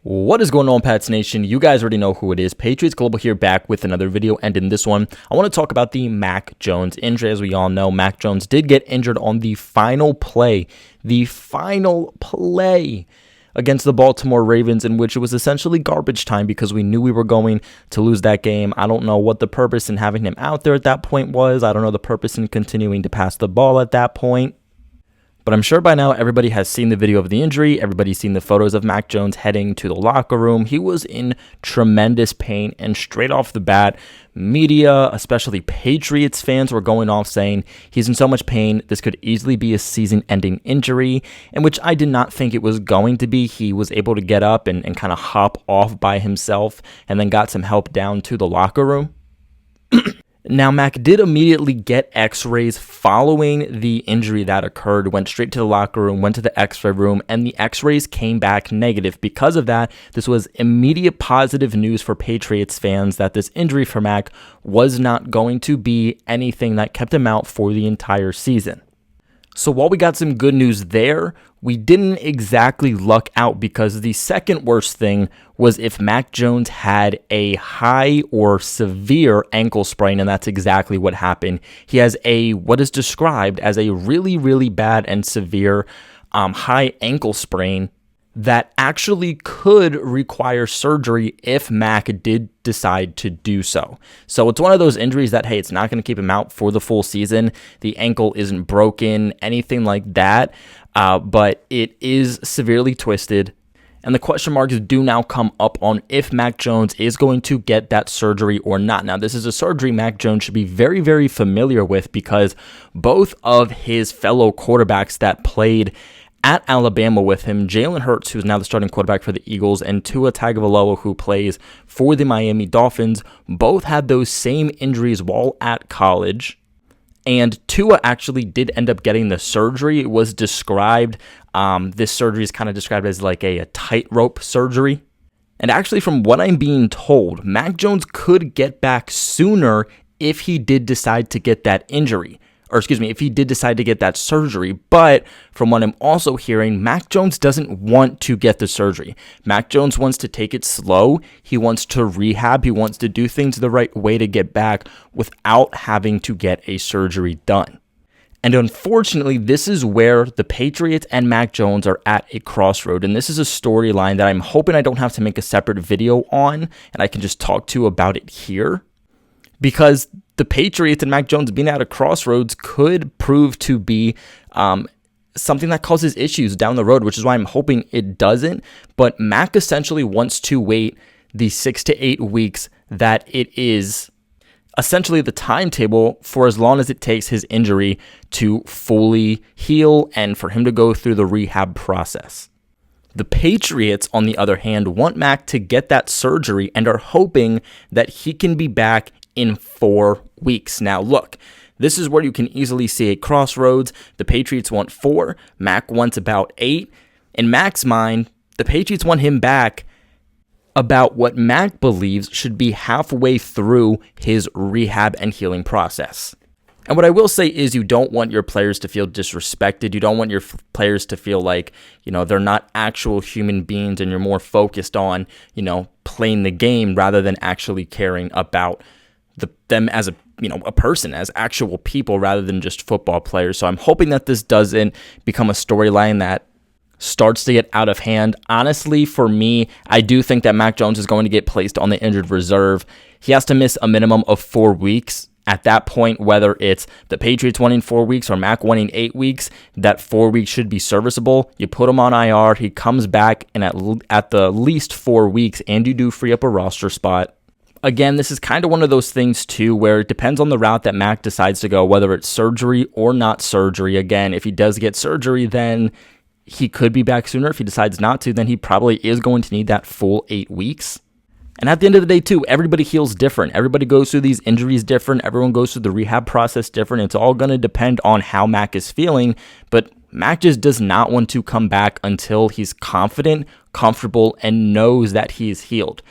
What is going on, Pats Nation? You guys already know who it is. Patriots Global here, back with another video, and in this one, I want to talk about the Mac Jones injury. As we all know, Mac Jones did get injured on the final play against the Baltimore Ravens, in which it was essentially garbage time because we knew we were going to lose that game. I don't know what the purpose in having him out there at that point was. I don't know the purpose in continuing to pass the ball at that point. But I'm sure by now everybody has seen the video of the injury. Everybody's seen the photos of Mac Jones heading to the locker room. He was in tremendous pain, and straight off the bat, media, especially Patriots fans, were going off saying he's in so much pain, this could easily be a season-ending injury, in which I did not think it was going to be. He was able to get up and kind of hop off by himself and then got some help down to the locker room. Now, Mac did immediately get x-rays following the injury that occurred, went straight to the locker room, went to the x-ray room, and the x-rays came back negative. Because of that, this was immediate positive news for Patriots fans that this injury for Mac was not going to be anything that kept him out for the entire season. So while we got some good news there, we didn't exactly luck out, because the second worst thing was if Mac Jones had a high or severe ankle sprain, and that's exactly what happened. He has what is described as a really, really bad and severe high ankle sprain that actually could require surgery if Mac did decide to do so. So it's one of those injuries that, hey, it's not going to keep him out for the full season. The ankle isn't broken, anything like that, but it is severely twisted. And the question marks do now come up on if Mac Jones is going to get that surgery or not. Now, this is a surgery Mac Jones should be very, very familiar with, because both of his fellow quarterbacks that played at Alabama with him, Jalen Hurts, who's now the starting quarterback for the Eagles, and Tua Tagovailoa, who plays for the Miami Dolphins, both had those same injuries while at college. And Tua actually did end up getting the surgery. It was described, this surgery is kind of described as like a tightrope surgery. And actually, from what I'm being told, Mac Jones could get back sooner if he did decide to get that injury. If he did decide to get that surgery. But from what I'm also hearing, Mac Jones doesn't want to get the surgery. Mac Jones wants to take it slow. He wants to rehab. He wants to do things the right way to get back without having to get a surgery done. And unfortunately, this is where the Patriots and Mac Jones are at a crossroad. And this is a storyline that I'm hoping I don't have to make a separate video on, and I can just talk to you about it here. Because the Patriots and Mac Jones being at a crossroads could prove to be something that causes issues down the road, which is why I'm hoping it doesn't. But Mac essentially wants to wait the 6 to 8 weeks that it is essentially the timetable for as long as it takes his injury to fully heal and for him to go through the rehab process. The Patriots, on the other hand, want Mac to get that surgery and are hoping that he can be back in 4 weeks. Now, look, this is where you can easily see a crossroads. The Patriots want 4. Mac wants about 8. In Mac's mind, the Patriots want him back about what Mac believes should be halfway through his rehab and healing process. And what I will say is, you don't want your players to feel disrespected. You don't want your players to feel like, they're not actual human beings and you're more focused on, playing the game rather than actually caring about them as a person, as actual people, rather than just football players. So I'm hoping that this doesn't become a storyline that starts to get out of hand. Honestly, for me, I do think that Mac Jones is going to get placed on the injured reserve. He has to miss a minimum of 4 weeks. At that point, whether it's the Patriots wanting 4 weeks or Mac wanting 8 weeks, that 4 weeks should be serviceable. You put him on IR, he comes back in at the least 4 weeks, and you do free up a roster spot. Again, this is kind of one of those things, too, where it depends on the route that Mac decides to go, whether it's surgery or not surgery. Again, if he does get surgery, then he could be back sooner. If he decides not to, then he probably is going to need that full 8 weeks. And at the end of the day, too, everybody heals different. Everybody goes through these injuries different. Everyone goes through the rehab process different. It's all going to depend on how Mac is feeling. But Mac just does not want to come back until he's confident, comfortable, and knows that he is healed.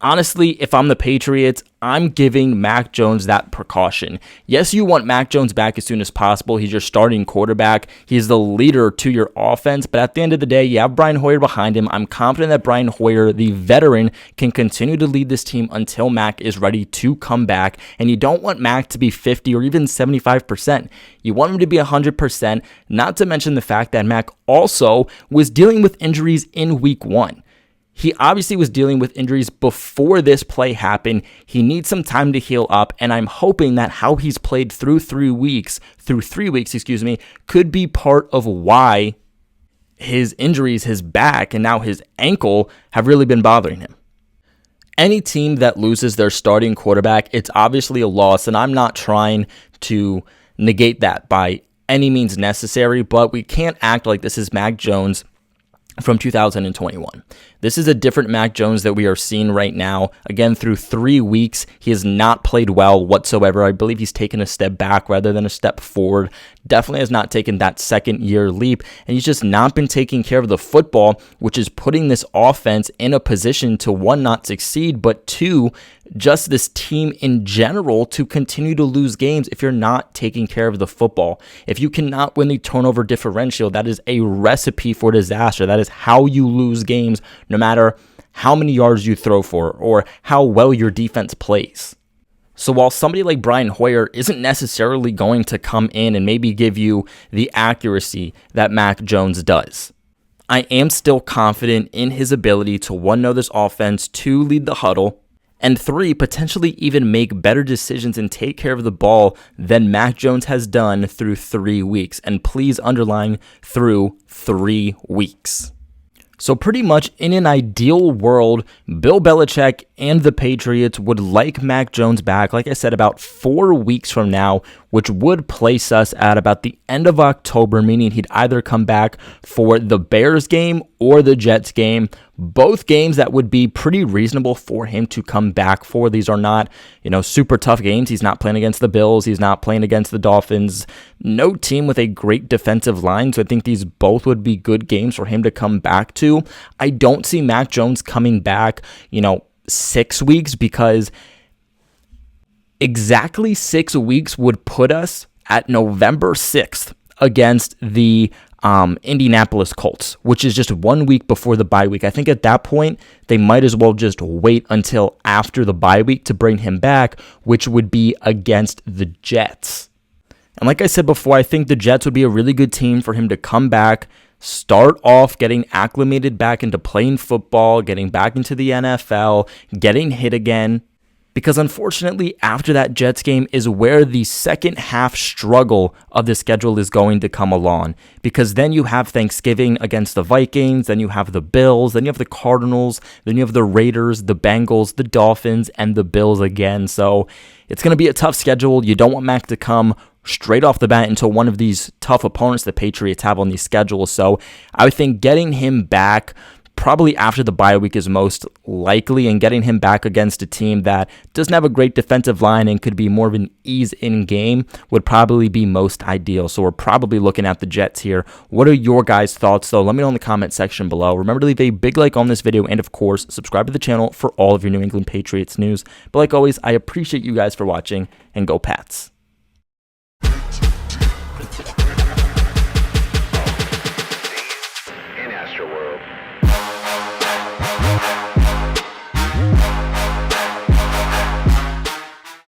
honestly, if I'm the Patriots, I'm giving Mac Jones that precaution. Yes, you want Mac Jones back as soon as possible. He's your starting quarterback. He's the leader to your offense. But at the end of the day, you have Brian Hoyer behind him. I'm confident that Brian Hoyer, the veteran, can continue to lead this team until Mac is ready to come back. And you don't want Mac to be 50 or even 75%. You want him to be 100%, not to mention the fact that Mac also was dealing with injuries in week 1. He obviously was dealing with injuries before this play happened. He needs some time to heal up, and I'm hoping that how he's played through 3 weeks, could be part of why his injuries, his back, and now his ankle have really been bothering him. Any team that loses their starting quarterback, it's obviously a loss, and I'm not trying to negate that by any means necessary, but we can't act like this is Mac Jones from 2021. This is a different Mac Jones that we are seeing right now. Again, through 3 weeks, he has not played well whatsoever. I believe he's taken a step back rather than a step forward. Definitely has not taken that second-year leap, and he's just not been taking care of the football, which is putting this offense in a position to, 1, not succeed, but 2, just this team in general to continue to lose games if you're not taking care of the football. If you cannot win the turnover differential, that is a recipe for disaster. That is how you lose games, no matter how many yards you throw for or how well your defense plays. So while somebody like Brian Hoyer isn't necessarily going to come in and maybe give you the accuracy that Mac Jones does, I am still confident in his ability to, 1, know this offense, 2, lead the huddle, and 3, potentially even make better decisions and take care of the ball than Mac Jones has done through 3 weeks. And please underline through 3 weeks. So pretty much in an ideal world, Bill Belichick and the Patriots would like Mac Jones back, like I said, about 4 weeks from now, which would place us at about the end of October, meaning he'd either come back for the Bears game or the Jets game. Both games that would be pretty reasonable for him to come back for. These are not, super tough games. He's not playing against the Bills. He's not playing against the Dolphins. No team with a great defensive line. So I think these both would be good games for him to come back to. I don't see Mac Jones coming back, 6 weeks, because exactly 6 weeks would put us at November 6th against the Indianapolis Colts, which is just 1 week before the bye week. I think at that point, they might as well just wait until after the bye week to bring him back, which would be against the Jets. And like I said before, I think the Jets would be a really good team for him to come back, start off getting acclimated back into playing football, getting back into the NFL, getting hit again. Because unfortunately, after that Jets game is where the second half struggle of the schedule is going to come along. Because then you have Thanksgiving against the Vikings, then you have the Bills, then you have the Cardinals, then you have the Raiders, the Bengals, the Dolphins, and the Bills again. So it's going to be a tough schedule. You don't want Mac to come straight off the bat into one of these tough opponents the Patriots have on these schedules. So I would think getting him back probably after the bye week is most likely, and getting him back against a team that doesn't have a great defensive line and could be more of an ease-in game would probably be most ideal. So we're probably looking at the Jets here. What are your guys' thoughts, though? Let me know in the comment section below. Remember to leave a big like on this video, and of course, subscribe to the channel for all of your New England Patriots news. But like always, I appreciate you guys for watching, and go Pats. In Astro World.